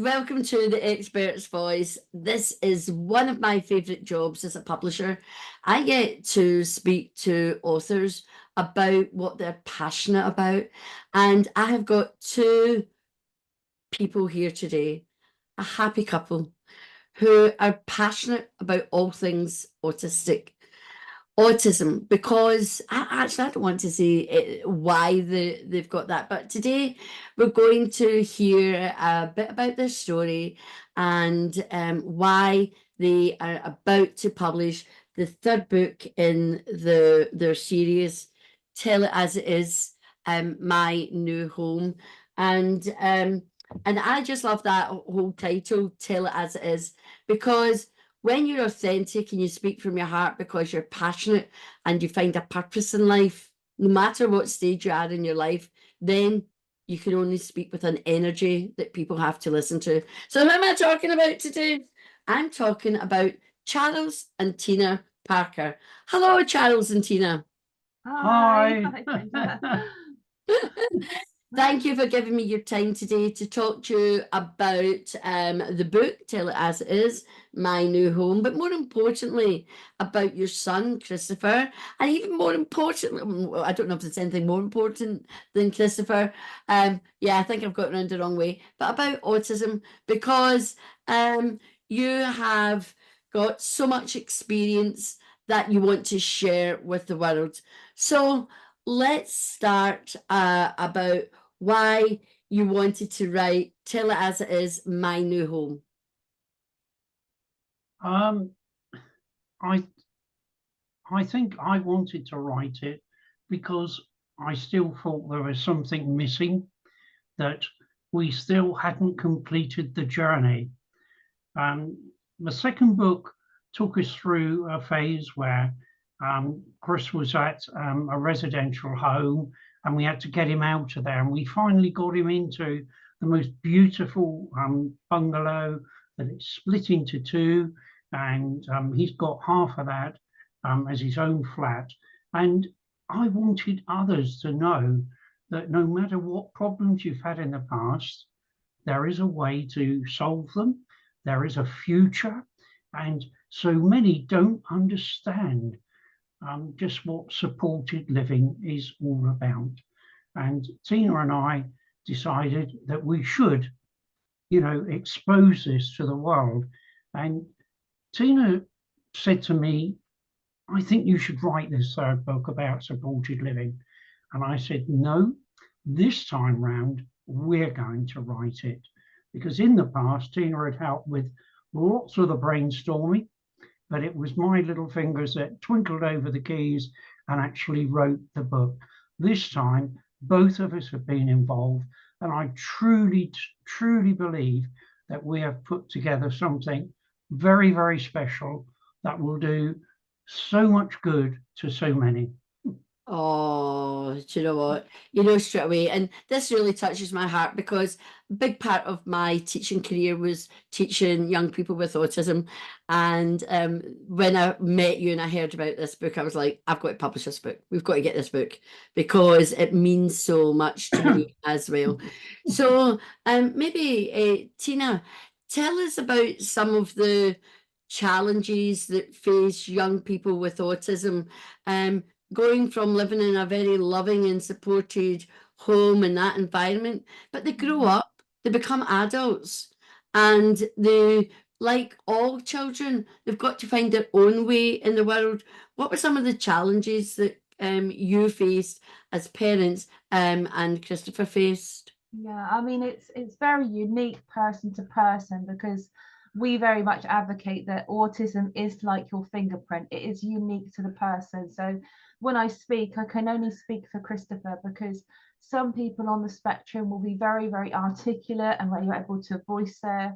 welcome to the Expert's Voice. This is one of my favourite jobs as a publisher. I get to speak to authors about what they're passionate about, and I have got two people here today, a happy couple who are passionate about all things autism, because I don't want to say why they've got that, but today we're going to hear a bit about their story and why they are about to publish the third book in their series, Tell It As It Is, My New Home. And I just love that whole title, Tell It As It Is, because when you're authentic and you speak from your heart because you're passionate and you find a purpose in life, no matter what stage you are in your life, then you can only speak with an energy that people have to listen to. So who am I talking about today? I'm talking about Charles and Tina Parker. Hello, Charles and Tina. Hi. Thank you for giving me your time today to talk to you about the book, Tell It As It Is, My New Home, but more importantly, about your son, Christopher, and even more importantly, I don't know if there's anything more important than Christopher. Yeah, I think I've got around the wrong way, but about autism, because you have got so much experience that you want to share with the world. So let's start about why you wanted to write Tell It As It Is, My New Home. I think I wanted to write it because I still thought there was something missing, that we still hadn't completed the journey. The second book took us through a phase where Chris was at a residential home and we had to get him out of there. And we finally got him into the most beautiful bungalow that it's split into two. And he's got half of that as his own flat. And I wanted others to know that no matter what problems you've had in the past, there is a way to solve them. There is a future. And so many don't understand just what supported living is all about. And Tina and I decided that we should, expose this to the world. And Tina said to me, I think you should write this third book about supported living. And I said, no, this time round, we're going to write it. Because in the past, Tina had helped with lots of the brainstorming, but it was my little fingers that twinkled over the keys and actually wrote the book. This time, both of us have been involved, and I truly, truly believe that we have put together something very, very special that will do so much good to so many. Oh, do you know what? You know straight away. And this really touches my heart because a big part of my teaching career was teaching young people with autism. And when I met you and I heard about this book, I was like, I've got to publish this book. We've got to get this book because it means so much to me as well. So maybe, Tina, tell us about some of the challenges that face young people with autism. Going from living in a very loving and supported home in that environment, but they grow up, they become adults, and they, like all children, they've got to find their own way in the world. What were some of the challenges that you faced as parents and Christopher faced? Yeah, I mean, it's very unique person to person because we very much advocate that autism is like your fingerprint. It is unique to the person. So when I speak, I can only speak for Christopher because some people on the spectrum will be very, very articulate and they're able to voice their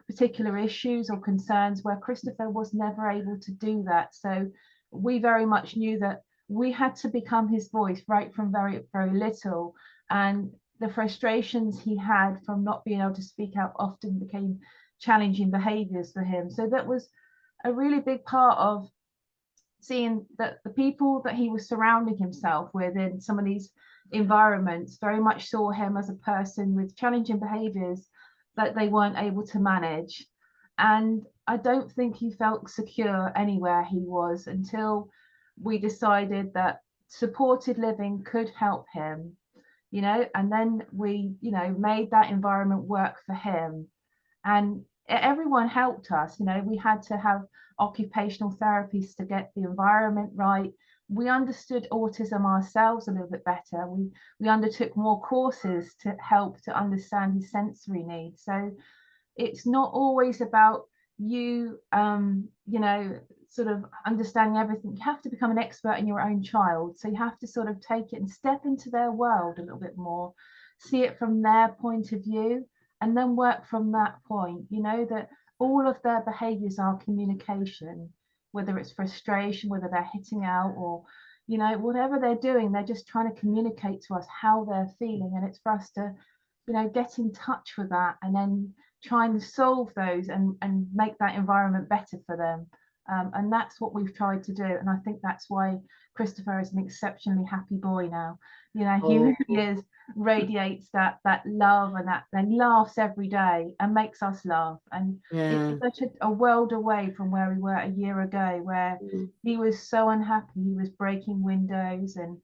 particular issues or concerns, where Christopher was never able to do that. So we very much knew that we had to become his voice right from very, very little. And the frustrations he had from not being able to speak out often became challenging behaviors for him. So that was a really big part of seeing that the people that he was surrounding himself with in some of these environments very much saw him as a person with challenging behaviors, that they weren't able to manage. And I don't think he felt secure anywhere he was until we decided that supported living could help him, and then we, made that environment work for him. And everyone helped us. We had to have occupational therapists to get the environment right. We understood autism ourselves a little bit better. We undertook more courses to help to understand his sensory needs. So it's not always about you, sort of understanding everything. You have to become an expert in your own child. So you have to sort of take it and step into their world a little bit more, see it from their point of view, and then work from that point. That all of their behaviors are communication, whether it's frustration, whether they're hitting out, or whatever they're doing, they're just trying to communicate to us how they're feeling. And it's for us to get in touch with that, and then try and solve those and make that environment better for them. And that's what we've tried to do. And I think that's why Christopher is an exceptionally happy boy now. He Oh, really is, radiates that love, and laughs every day and makes us laugh. And yeah. it's such a world away from where we were a year ago, where he was so unhappy. He was breaking windows and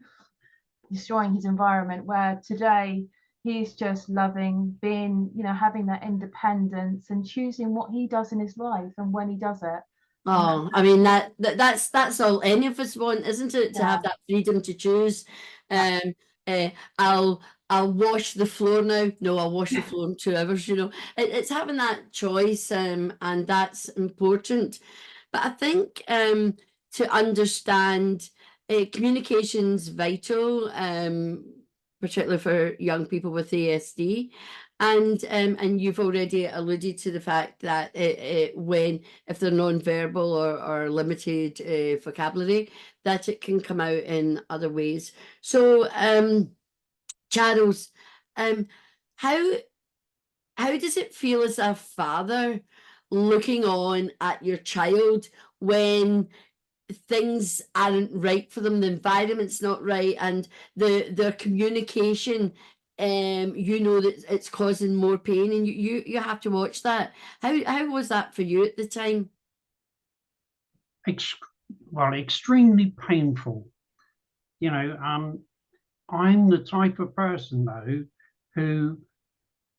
destroying his environment, where today he's just loving being, having that independence and choosing what he does in his life and when he does it. Oh, I mean that's all any of us want, isn't it? To have Yeah. that freedom to choose. Um, I'll wash the floor now. No, I'll wash the floor in 2 hours. It's having that choice, and that's important. But I think to understand communication's vital, particularly for young people with ASD. And you've already alluded to the fact that if they're non-verbal or limited vocabulary, that it can come out in other ways. So, Charles, um, how how does it feel as a father looking on at your child when things aren't right for them, the environment's not right, and their communication, that it's causing more pain, and you have to watch that. How was that for you at the time? Well, extremely painful. I'm the type of person though who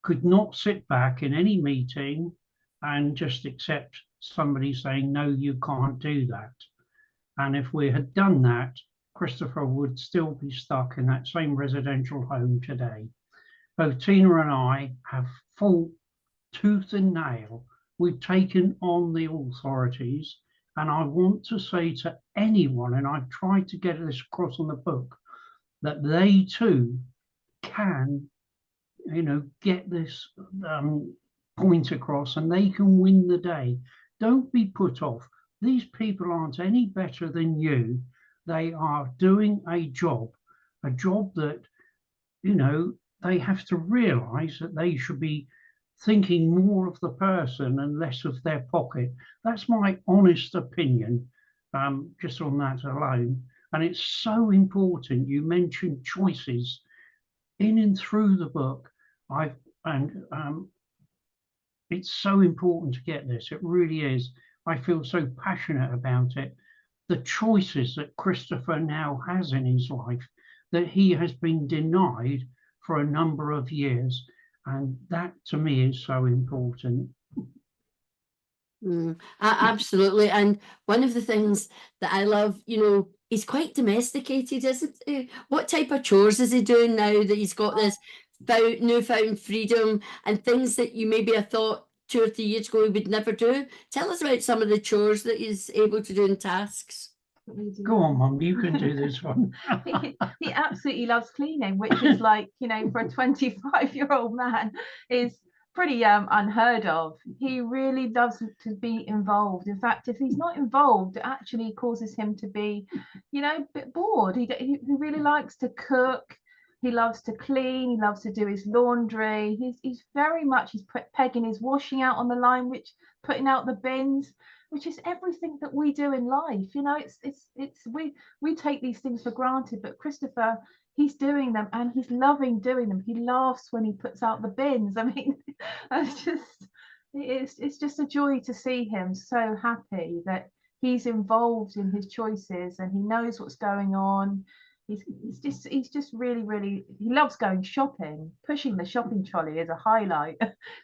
could not sit back in any meeting and just accept somebody saying, no, you can't do that. And if we had done that, Christopher would still be stuck in that same residential home today. Both Tina and I have fought tooth and nail. We've taken on the authorities. And I want to say to anyone, and I've tried to get this across on the book, that they too can, get this point across, and they can win the day. Don't be put off. These people aren't any better than you. They are doing a job that, they have to realize that they should be thinking more of the person and less of their pocket. That's my honest opinion, just on that alone. And it's so important. You mentioned choices in and through the book. It's so important to get this. It really is. I feel so passionate about it. The choices that Christopher now has in his life that he has been denied for a number of years. And that to me is so important. Absolutely. And one of the things that I love, he's quite domesticated, isn't he? What type of chores is he doing now that he's got this newfound freedom, and things that you maybe have thought 2 or 3 years ago he would never do? Tell us about some of the chores that he's able to do and tasks. Go on, Mum, you can do this one. He absolutely loves cleaning, which is like, for a 25-year-old man is pretty unheard of. He really loves to be involved. In fact, if he's not involved, it actually causes him to be, a bit bored. He really likes to cook. He loves to clean. He loves to do his laundry. He's very much, he's pegging his washing out on the line, which putting out the bins, which is everything that we do in life. It's we take these things for granted, but Christopher, he's doing them and he's loving doing them. He laughs when he puts out the bins. I mean, it's just a joy to see him so happy that he's involved in his choices and he knows what's going on. He's just really he loves going shopping. Pushing the shopping trolley is a highlight.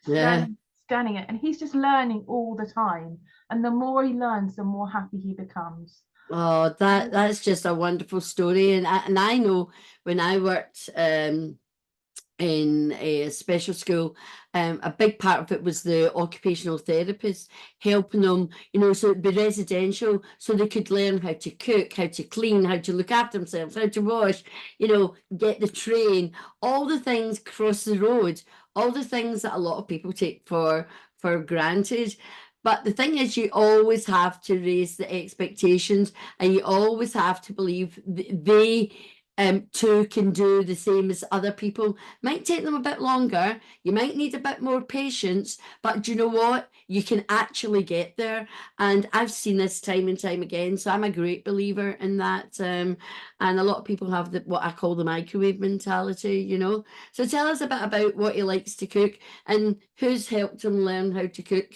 Yeah. Scanning it, and he's just learning all the time. And the more he learns, the more happy he becomes. Oh, that's just a wonderful story. And I know when I worked in a special school, a big part of it was the occupational therapists helping them, you know, so it'd be residential, so they could learn how to cook, how to clean, how to look after themselves, how to wash, you know, get the train, all the things across the road, all the things that a lot of people take for granted. But the thing is, you always have to raise the expectations, and you always have to believe they too can do the same as other people. Might take them a bit longer, you might need a bit more patience, but do you know what? You can actually get there. And I've seen this time and time again. So I'm a great believer in that. And a lot of people have what I call the microwave mentality, you know. So tell us a bit about what he likes to cook and who's helped him learn how to cook.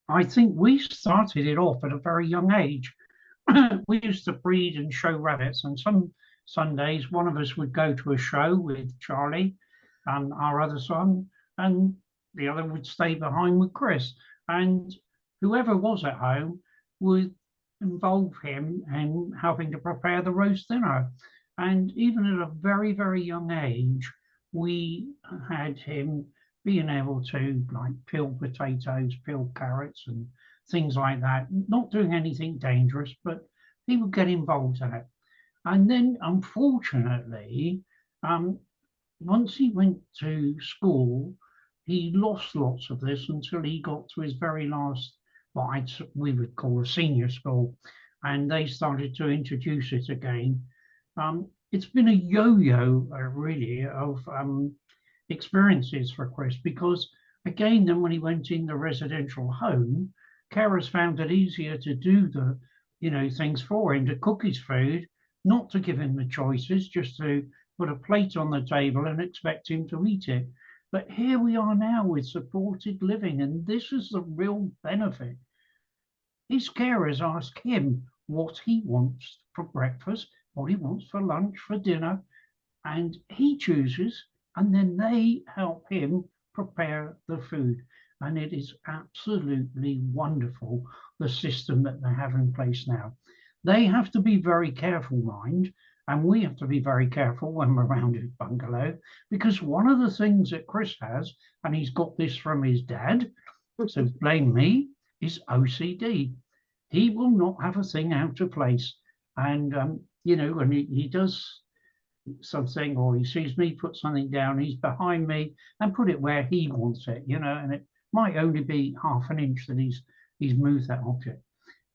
I think we started it off at a very young age. We used to breed and show rabbits, and some Sundays one of us would go to a show with Charlie and our other son, and the other would stay behind with Chris. And whoever was at home would involve him in helping to prepare the roast dinner. And even at a very young age, we had him being able to like peel potatoes, peel carrots, and things like that. Not doing anything dangerous, but he would get involved in it. And then, unfortunately, once he went to school, he lost lots of this until he got to his very last, we would call a senior school, and they started to introduce it again. It's been a yo-yo, really, of experiences for Chris, because again, then when he went in the residential home, carers found it easier to do the, you know, things for him, to cook his food, not to give him the choices, just to put a plate on the table and expect him to eat it. But here we are now with supported living, and this is the real benefit. His carers ask him what he wants for breakfast, what he wants for lunch, for dinner, and he chooses, and then they help him prepare the food. And it is absolutely wonderful, the system that they have in place now. They have to be very careful, mind, and we have to be very careful when we're around his bungalow, because one of the things that Chris has, and he's got this from his dad, so blame me, is OCD. He will not have a thing out of place. And, you know, when he does something, or he sees me put something down, he's behind me and put it where he wants it, you know, and it might only be half an inch that he's moved that object.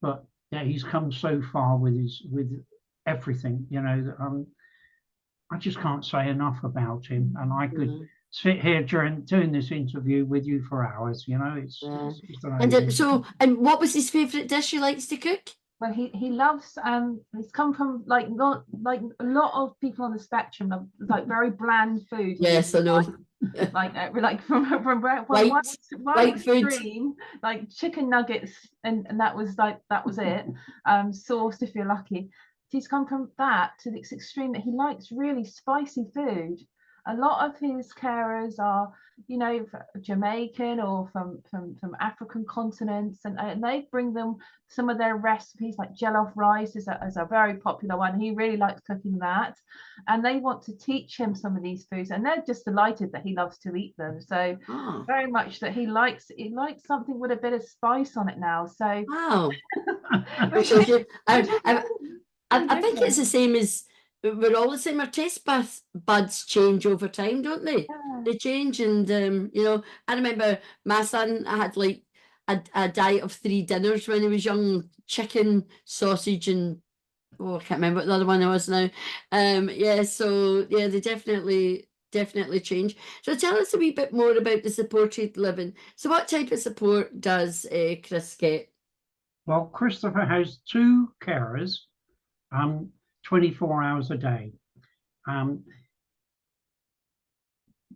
But yeah, he's come so far with everything, you know, that I just can't say enough about him. And I could sit here during doing this interview with you for hours, you know. It's and and what was his favorite dish he likes to cook? Well, he loves he's come from not like a lot of people on the spectrum of like very bland food. Yes, I know. like from white food, extreme, like chicken nuggets, and that was it. Sauce if you're lucky. He's come from that to this extreme that he likes really spicy food. A lot of his carers are, you know, Jamaican or from African continents, and they bring them some of their recipes, like jollof rice is a very popular one. He really likes cooking that, and they want to teach him some of these foods, and they're just delighted that he loves to eat them. So very much that he likes something with a bit of spice on it now. So wow. I think it's the same as we're all the same. Our taste buds change over time, don't they? Yeah. They change, and you know, I remember my son had like a diet of 3 dinners when he was young: chicken, sausage, and I can't remember what the other one was now. Yeah, so yeah, they definitely change. So tell us a wee bit more about the supported living. So what type of support does Chris get? Well, Christopher has 2 carers. 24 hours a day.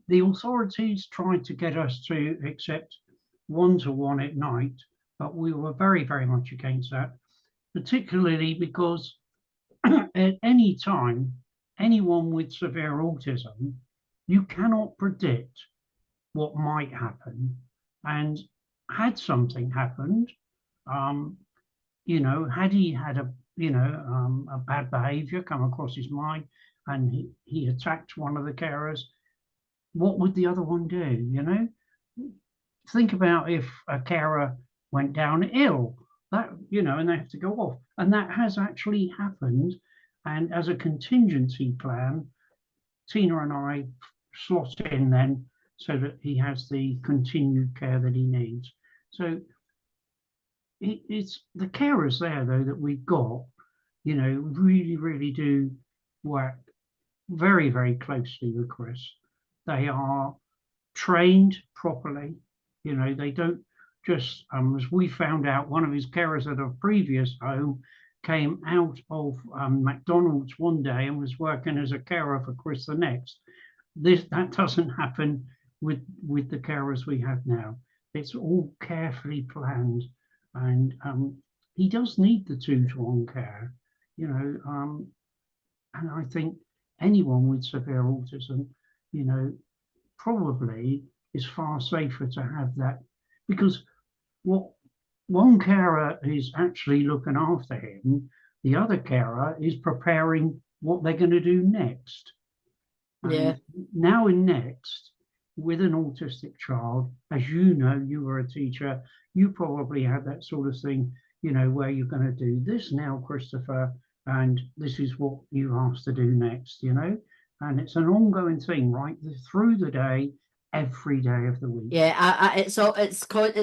The authorities tried to get us to accept one-to-one at night, but we were very, very much against that, particularly because at any time, anyone with severe autism, you cannot predict what might happen. And had something happened, had he had a bad behavior come across his mind and he attacked one of the carers, what would the other one do? Think about if a carer went down ill, that, and they have to go off. And that has actually happened. And as a contingency plan, Tina and I slot in then so that he has the continued care that he needs. So it's the carers there, though, that we've got, really, really do work very, very closely with Chris. They are trained properly. They don't just, as we found out, one of his carers at a previous home came out of McDonald's one day and was working as a carer for Chris the next. That doesn't happen with the carers we have now. It's all carefully planned, and he does need the 2-to-1 care, and I think anyone with severe autism, probably is far safer to have that, because what one carer is actually looking after him, the other carer is preparing what they're going to do next. Yeah. And now in next, with an autistic child, as you were a teacher, you probably had that sort of thing, where you're going to do this now, Christopher, and this is what you asked to do next, and it's an ongoing thing right through the day, every day of the week. Yeah, it's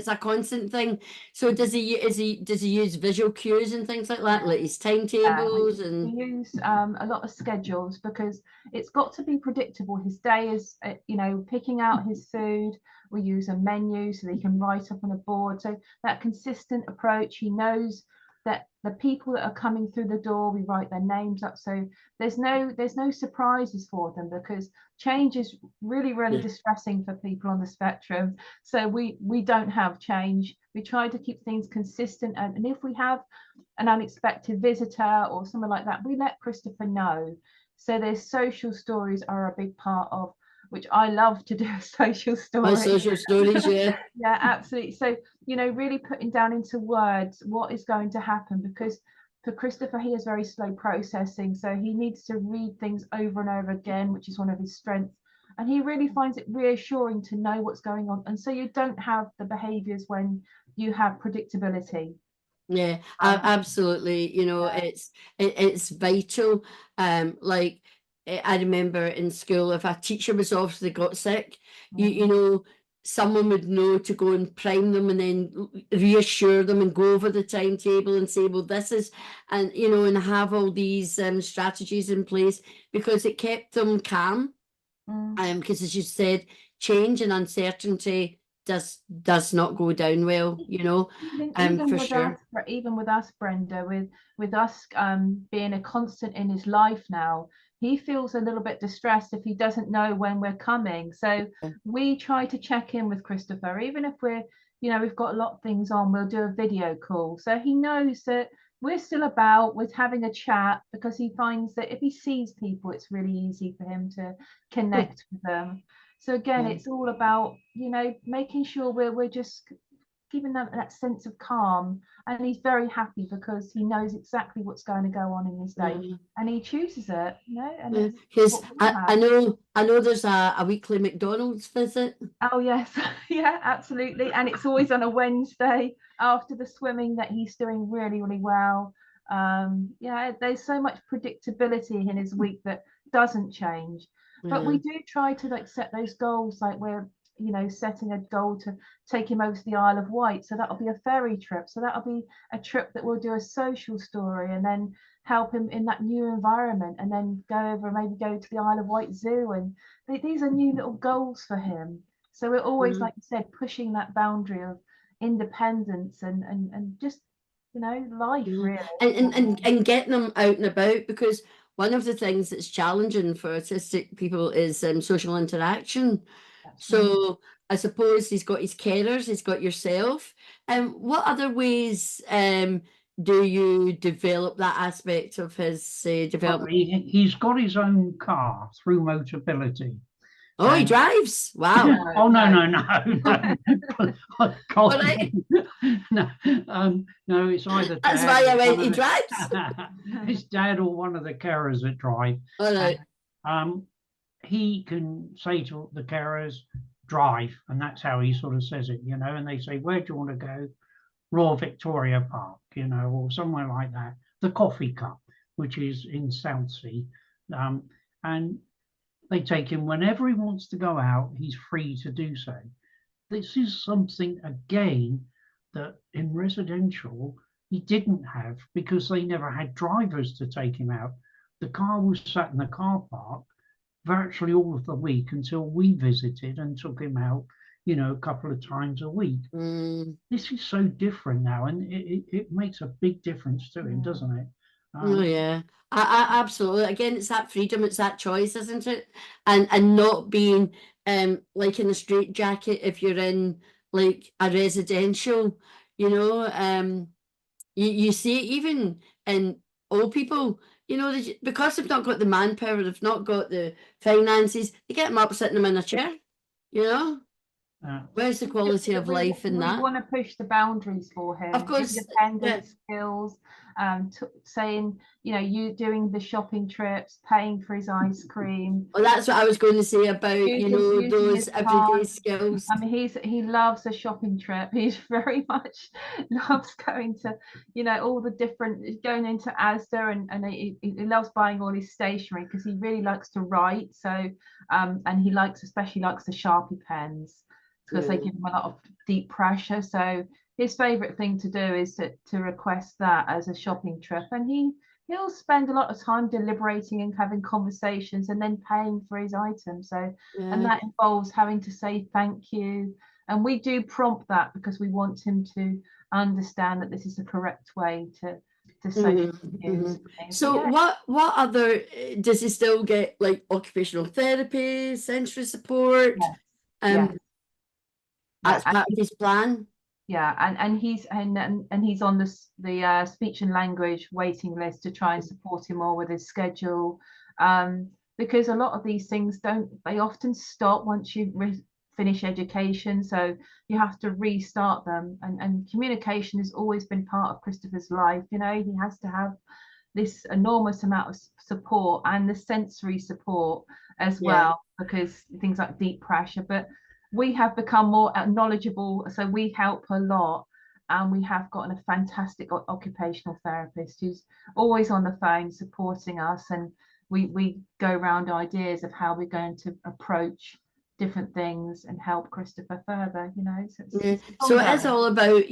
a constant thing. So does he use visual cues and things like that, like his timetables We use a lot of schedules, because it's got to be predictable. His day is, picking out his food. We use a menu so that he can write up on a board. So that consistent approach, he knows that the people that are coming through the door, we write their names up. So there's no surprises for them, because change is really, really distressing for people on the spectrum. So we don't have change. We try to keep things consistent, and if we have an unexpected visitor or something like that, we let Christopher know. So their social stories are a big part of, which I love to do, a social story. social stories, yeah. Yeah, absolutely. So, really putting down into words what is going to happen, because for Christopher, he is very slow processing. So he needs to read things over and over again, which is one of his strengths. And he really finds it reassuring to know what's going on. And so you don't have the behaviors when you have predictability. Yeah, absolutely. It's vital. Like I remember in school, if a teacher was off, they got sick, someone would know to go and prime them and then reassure them and go over the timetable and say, well, this is, and and have all these strategies in place, because it kept them calm. Because as you said, change and uncertainty does not go down well, even for with sure. Even with us, Brenda, with us being a constant in his life now, he feels a little bit distressed if he doesn't know when we're coming. So we try to check in with Christopher, even if we're, we've got a lot of things on, we'll do a video call. So he knows that we're still about, we're having a chat, because he finds that if he sees people, it's really easy for him to connect with them. So again, it's all about, making sure we're just giving that sense of calm, and he's very happy because he knows exactly what's going to go on in his day, and he chooses it, and because I know there's a weekly McDonald's visit. Oh yes, yeah, absolutely. And it's always on a Wednesday after the swimming that he's doing really, really well. Yeah, there's so much predictability in his week that doesn't change. But we do try to set those goals, like we're setting a goal to take him over to the Isle of Wight. So that'll be a ferry trip. So that'll be a trip that we'll do a social story, and then help him in that new environment, and then maybe go to the Isle of Wight Zoo. And these are new little goals for him. So we're always, like you said, pushing that boundary of independence and just life Yeah. really. And getting them out and about, because one of the things that's challenging for autistic people is social interaction. That's right. So I suppose he's got his carers, he's got yourself. What other ways do you develop that aspect of his Well, development? he's got his own car through Motability. Oh, he And drives. Wow. oh no, No. no, no, no. Oh, All God, right. no. No, it's either That's dad why I or went, one he of drives. the it's dad or one of the carers that drive. All And right. he can say to the carers, drive, and that's how he sort of says it, and they say, where do you want to go? Royal Victoria Park, or somewhere like that. The Coffee Cup, which is in Southsea. And they take him whenever he wants to go out, he's free to do so. This is something, again, that in residential he didn't have because they never had drivers to take him out. The car was sat in the car park virtually all of the week until we visited and took him out, a couple of times a week. Mm. This is so different now, and it makes a big difference to him, doesn't it? Oh yeah, absolutely. Again, it's that freedom, it's that choice, isn't it? And not being like in a straitjacket if you're in like a residential, you know. You see it even in old people, because they've not got the manpower, they've not got the finances, they get them up, sitting them in a chair, you know. uh, Where's the quality of life in We that? want to push the boundaries for Of him, course, yeah. independent skills, saying, you doing the shopping trips, paying for his ice cream, Well, that's what I was going to say about, using those his everyday card. skills. I mean, he loves a shopping trip. He's very much loves going to, all the different, going into Asda, and he loves buying all his stationery because he really likes to write. So, and he especially likes the Sharpie pens because they Yeah. give him a lot of deep pressure. So his favorite thing to do is to request that as a shopping trip, and he'll spend a lot of time deliberating and having conversations and then paying for his items. So, and Yeah. that involves having to say thank you. And we do prompt that because we want him to understand that this is the correct way to social cues. So Yeah, what other does he still get, like occupational therapy, sensory support? yes, yes, Um, yeah. as part of his plan. Yeah, and he's on the speech and language waiting list to try and support him more with his schedule, because a lot of these things they often stop once you finish education, so you have to restart them. And communication has always been part of Christopher's life. He has to have this enormous amount of support and the sensory support as Yeah. well, because things like deep pressure. But we have become more knowledgeable, so we help a lot. And we have gotten a fantastic occupational therapist who's always on the phone supporting us. And we go around ideas of how we're going to approach different things and help Christopher further, So Yeah. it's So it is ongoing. all about,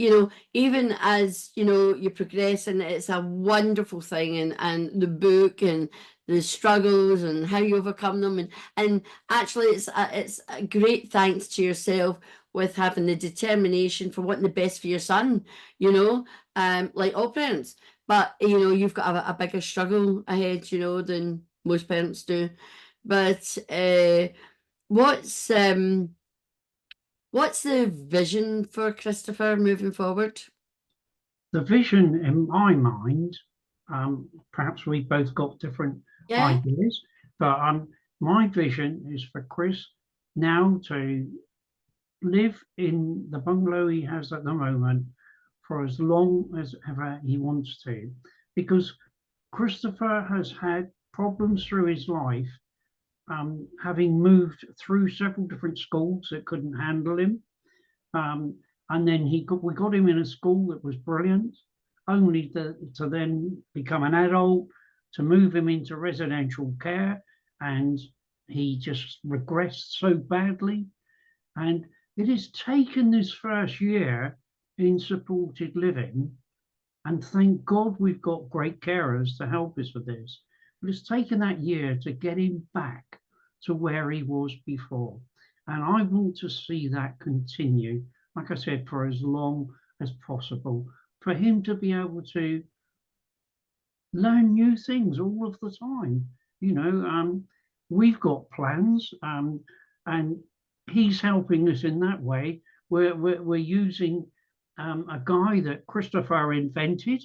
even as, you progress, and it's a wonderful thing, and the book and the struggles and how you overcome them, and actually it's a great thanks to yourself with having the determination for wanting the best for your son, like all parents. But you've got a bigger struggle ahead, than most parents do. But what's what's the vision for Christopher moving forward? the vision in my mind, perhaps we've both got different Yeah. ideas, but my vision is for Chris now to live in the bungalow he has at the moment for as long as ever he wants to, because Christopher has had problems through his life, having moved through several different schools that couldn't handle him. And then we got him in a school that was brilliant, only to then become an adult, to move him into residential care, and he just regressed so badly. And it has taken this first year in supported living, and thank God we've got great carers to help us with this. But it's taken that year to get him back to where he was before. And I want to see that continue, like I said, for as long as possible. for him to be able to learn new things all of the time. You know, we've got plans, and he's helping us in that way. We're using a guy that Christopher invented,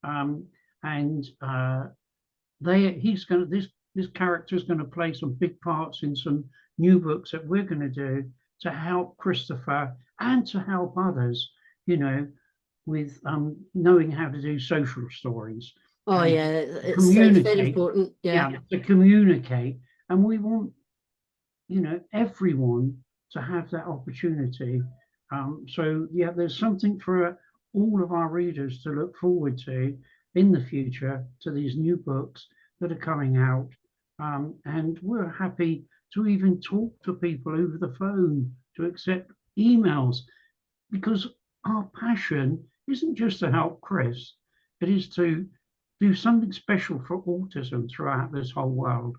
um, and he's going to this character is going to play some big parts in some new books that we're going to do to help Christopher and to help others. You know, with knowing how to do social stories. Oh And yeah, it's very communicate. important. Yeah. To communicate. And we want, you know, everyone to have that opportunity. So yeah, there's something for all of our readers to look forward to in the future, to these new books that are coming out. And we're happy to even talk to people over the phone, to accept emails, because our passion isn't just to help Chris, it is to do something special for autism throughout this whole world.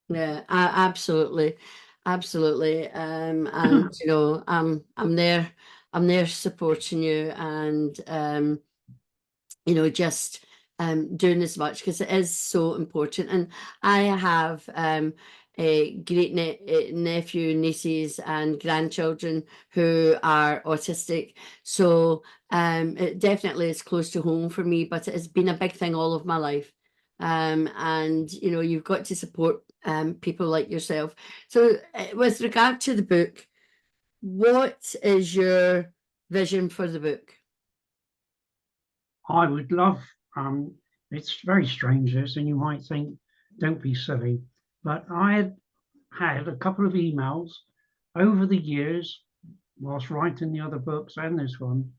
Yeah, absolutely, absolutely. And you know, I'm there supporting you, and you know, just doing as much because it is so important. And I have a great nephew, nieces, and grandchildren who are autistic. So it definitely is close to home for me, but it has been a big thing all of my life. And you know, you've got to support people like yourself. So with regard to the book, what is your vision for the book? I would love, it's very strange this, and you might think, don't be silly, but I had a couple of emails over the years, whilst writing the other books and this one,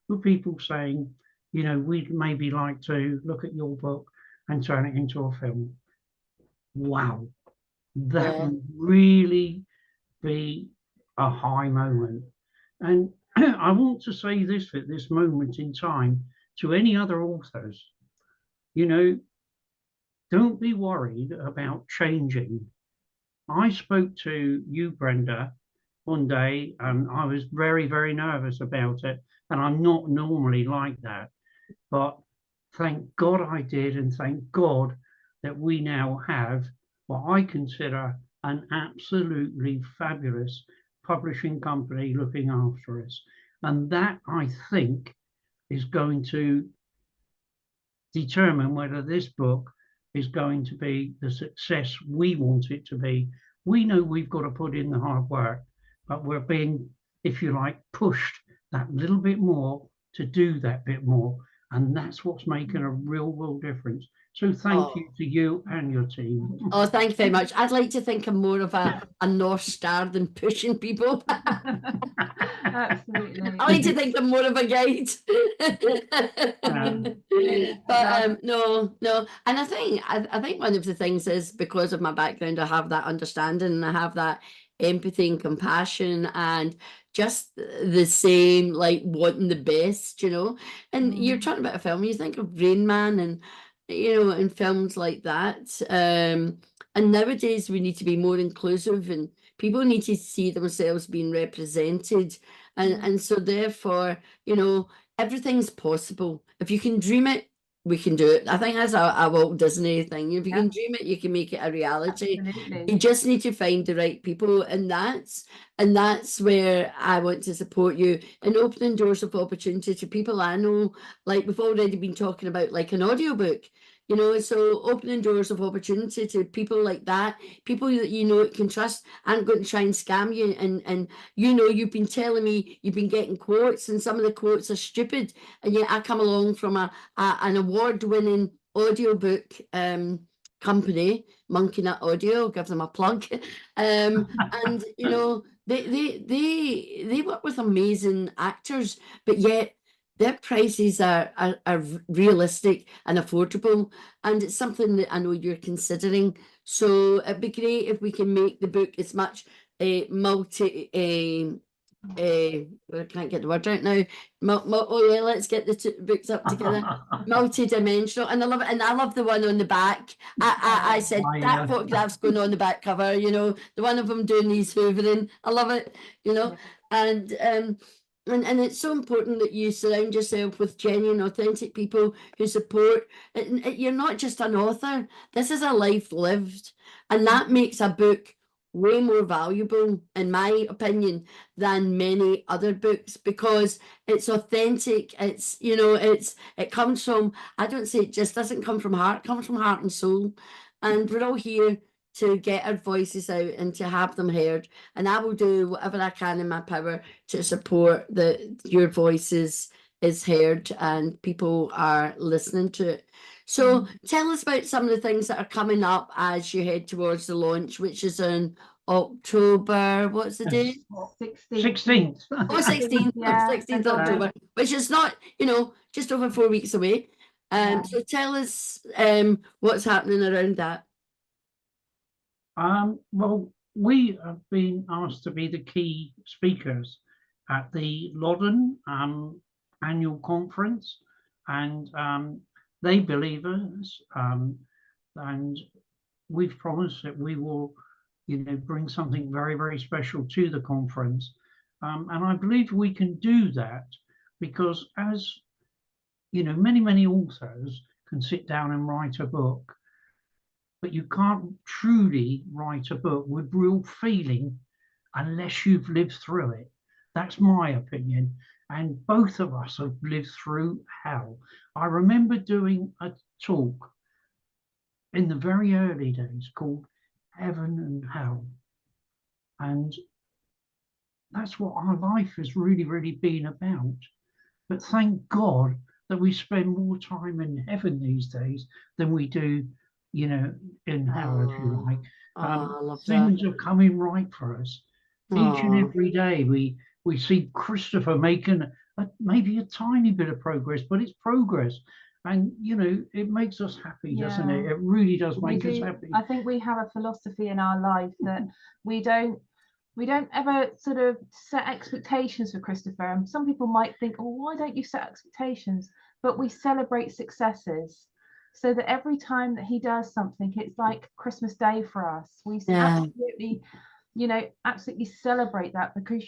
with people saying, you know, we'd maybe like to look at your book and turn it into a film. Wow, that Yeah. would really be a high moment. And I want to say this at this moment in time to any other authors, you know, don't be worried about changing. I spoke to you, Brenda, one day, and I was very, very nervous about it. And I'm not normally like that. But thank God I did. And thank God that we now have what I consider an absolutely fabulous publishing company looking after us. And that, I think, is going to determine whether this book is going to be the success we want it to be. We know we've got to put in the hard work, but we're being, if you like, pushed that little bit more to do that bit more. And that's what's making a real world difference. So thank you to you and your team. Oh, thank you very much. I'd like to think I'm more of a North Star than pushing people. Absolutely. I like to think I'm more of a guide. But no, and I think one of the things is because of my background, I have that understanding and I have that empathy and compassion and just the same, like wanting the best, you know. And you're talking about a film, you think of Rain Man and you know, and films like that. And nowadays we need to be more inclusive and people need to see themselves being represented. And so therefore, you know, everything's possible. If you can dream it, we can do it. I think that's a Walt Disney thing. If you can dream it, you can make it a reality. Absolutely. You just need to find the right people, and that's where I want to support you in opening doors of opportunity to people I know. Like we've already been talking about, like an audiobook. You know, so opening doors of opportunity to people like that, people that you know can trust, aren't going to try and scam you. And you know, you've been telling me you've been getting quotes, and some of the quotes are stupid, and yet I come along from an award-winning audiobook company, Monkey Nut Audio. I'll give them a plug. And you know, they work with amazing actors, but yet their prices are realistic and affordable, and it's something that I know you're considering. So it'd be great if we can make the book as much a I can't get the word out now. Oh yeah, let's get the two books up together. Multi-dimensional, and I love it. And I love the one on the back. I said that photograph's going on the back cover. You know, the one of them doing these hoovering. I love it. You know, and And it's so important that you surround yourself with genuine, authentic people who support. You're not just an author, this is a life lived. And that makes a book way more valuable, in my opinion, than many other books because it's authentic. It's, it comes from, I don't say it just doesn't come from heart, it comes from heart and soul. And we're all here to get our voices out and to have them heard. And I will do whatever I can in my power to support that your voices is heard and people are listening to it. So tell us about some of the things that are coming up as you head towards the launch, which is in October. What's the date? 16th. Oh, 16th, Yeah, 16th and October, which is not, just over 4 weeks away. Yeah. So tell us what's happening around that. Well, we have been asked to be the key speakers at the Loddon annual conference, and they believe us, and we've promised that we will, bring something very, very special to the conference, and I believe we can do that because, as many, many authors can sit down and write a book, but you can't truly write a book with real feeling unless you've lived through it. That's my opinion. And both of us have lived through hell. I remember doing a talk in the very early days called Heaven and Hell. And that's what our life has really, really been about. But thank God that we spend more time in heaven these days than we do, in hell, if you like. I love that. Things are coming right for us. Each and Aw. every day we see Christopher making maybe a tiny bit of progress, but it's progress. And it makes us happy, doesn't it? Yeah. It really does We make us do. happy. I think we have a philosophy in our life that we don't ever sort of set expectations for Christopher. And some people might think, oh, why don't you set expectations? But we celebrate successes, so that every time that he does something, it's like Christmas Day for us. We Yeah. absolutely celebrate that, because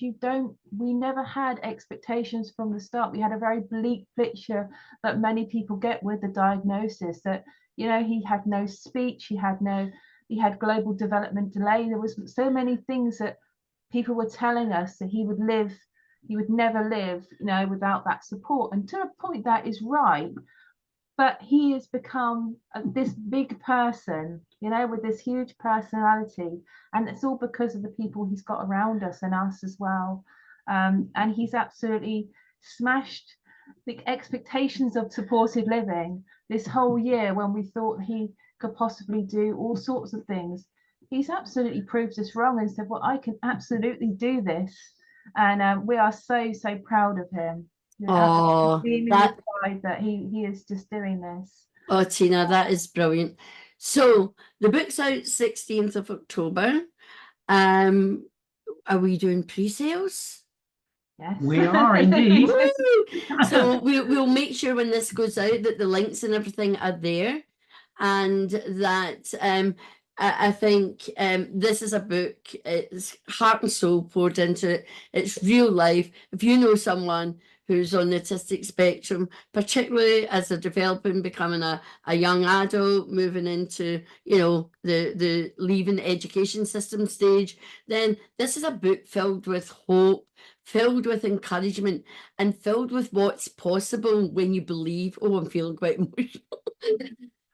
we never had expectations from the start. We had a very bleak picture that many people get with the diagnosis, that he had no speech, he had global development delay. There was so many things that people were telling us that he would never live, without that support. And to a point that is right, but he has become this big person, with this huge personality, and it's all because of the people he's got around us and us as well. And he's absolutely smashed the expectations of supported living this whole year, when we thought he could possibly do all sorts of things. He's absolutely proved us wrong and said, well, I can absolutely do this. And we are so proud of him. Oh, Beaming with pride that he is just doing this. oh, Tina, that is brilliant. So the book's out 16th of October. Are we doing pre-sales? Yes. We are indeed. So we'll make sure when this goes out that the links and everything are there, and that I think this is a book. It's heart and soul poured into it. It's real life. If you know someone who's on the autistic spectrum, particularly as they're developing, becoming a young adult, moving into, the leaving the education system stage, then this is a book filled with hope, filled with encouragement, and filled with what's possible when you believe. Oh, I'm feeling quite emotional.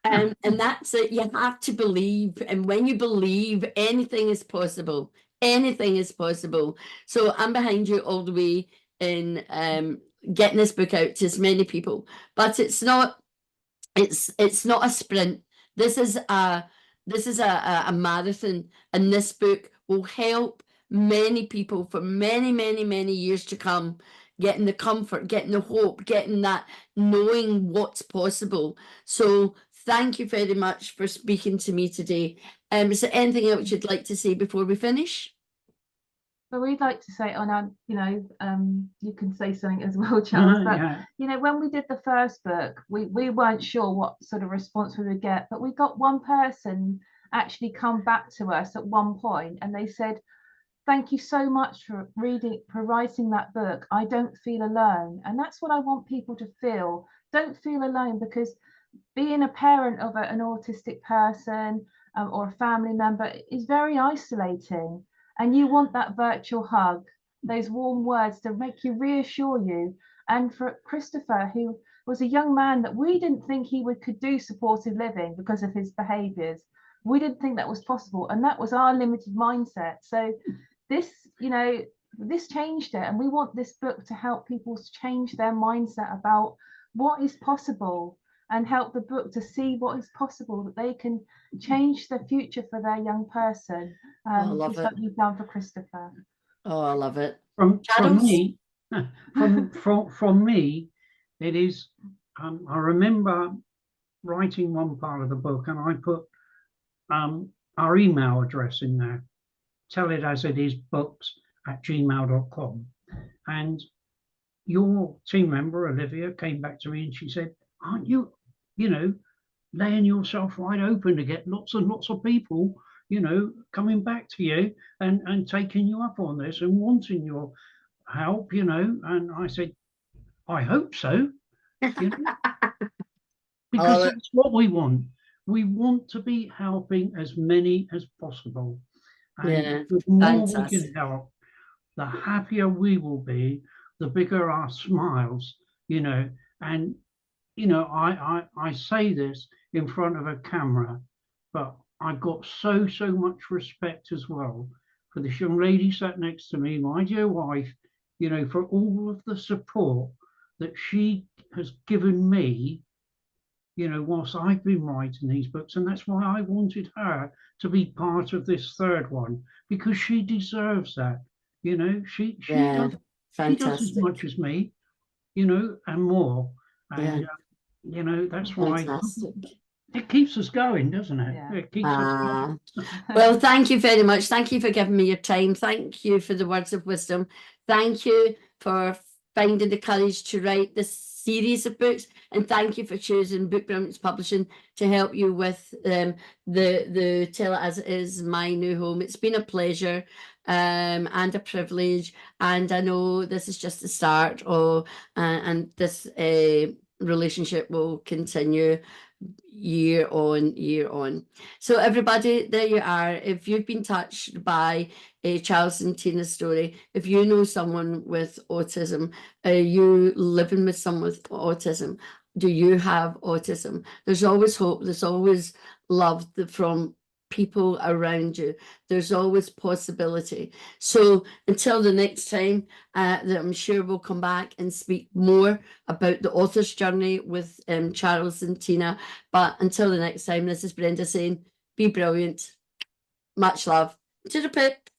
And that's it. You have to believe. And when you believe, anything is possible. Anything is possible. So I'm behind you all the way in getting this book out to as many people. But it's not a sprint. This is a marathon, and this book will help many people for many, many, many years to come, getting the comfort, getting the hope, getting that knowing what's possible. So thank you very much for speaking to me today. Is there anything else you'd like to say before we finish? But we'd like to say, you can say something as well, Charles. But Yeah. When we did the first book, we weren't sure what sort of response we would get, but we got one person actually come back to us at one point, and they said, thank you so much for writing that book. I don't feel alone. And that's what I want people to feel. Don't feel alone, because being a parent of an autistic person or a family member is very isolating. And you want that virtual hug, those warm words to make you, reassure you. And for Christopher, who was a young man that we didn't think could do supported living because of his behaviours. We didn't think that was possible. And that was our limited mindset. So this, this changed it. And we want this book to help people change their mindset about what is possible, and help the book to see what is possible, that they can change the future for their young person. I love Just it. like you've done for Christopher. Oh, I love it. From Charles? me, from me, it is. I remember writing one part of the book, and I put our email address in there. Tell it as it is, books@gmail.com. And your team member Olivia came back to me and she said, "Aren't you, laying yourself wide open to get lots and lots of people, coming back to you and taking you up on this and wanting your help, And I said, I hope so, because that's what we want. We want to be helping as many as possible. And the more we can help, the happier we will be, the bigger our smiles, And, I say this in front of a camera, but I've got so much respect as well for this young lady sat next to me, my dear wife, for all of the support that she has given me, whilst I've been writing these books. And that's why I wanted her to be part of this third one, because she deserves that. She does as much as me, and more. And that's why it keeps us going, doesn't it? Yeah. It keeps us going. Well, thank you very much. Thank you for giving me your time. Thank you for the words of wisdom. Thank you for finding the courage to write this series of books, and thank you for choosing Book Brilliance Publishing to help you with the Tell It As It Is, My New Home. It's been a pleasure and a privilege, and I know this is just the start of and this relationship will continue year on year on. So everybody, there you are. If you've been touched by Charles and Tina's story, if you know someone with autism, are you living with someone with autism? Do you have autism? There's always hope. There's always love from people around you. There's always possibility. So until the next time, that I'm sure we'll come back and speak more about the author's journey with Charles and Tina. But until the next time, this is Brenda saying, be brilliant. Much love. To the pip.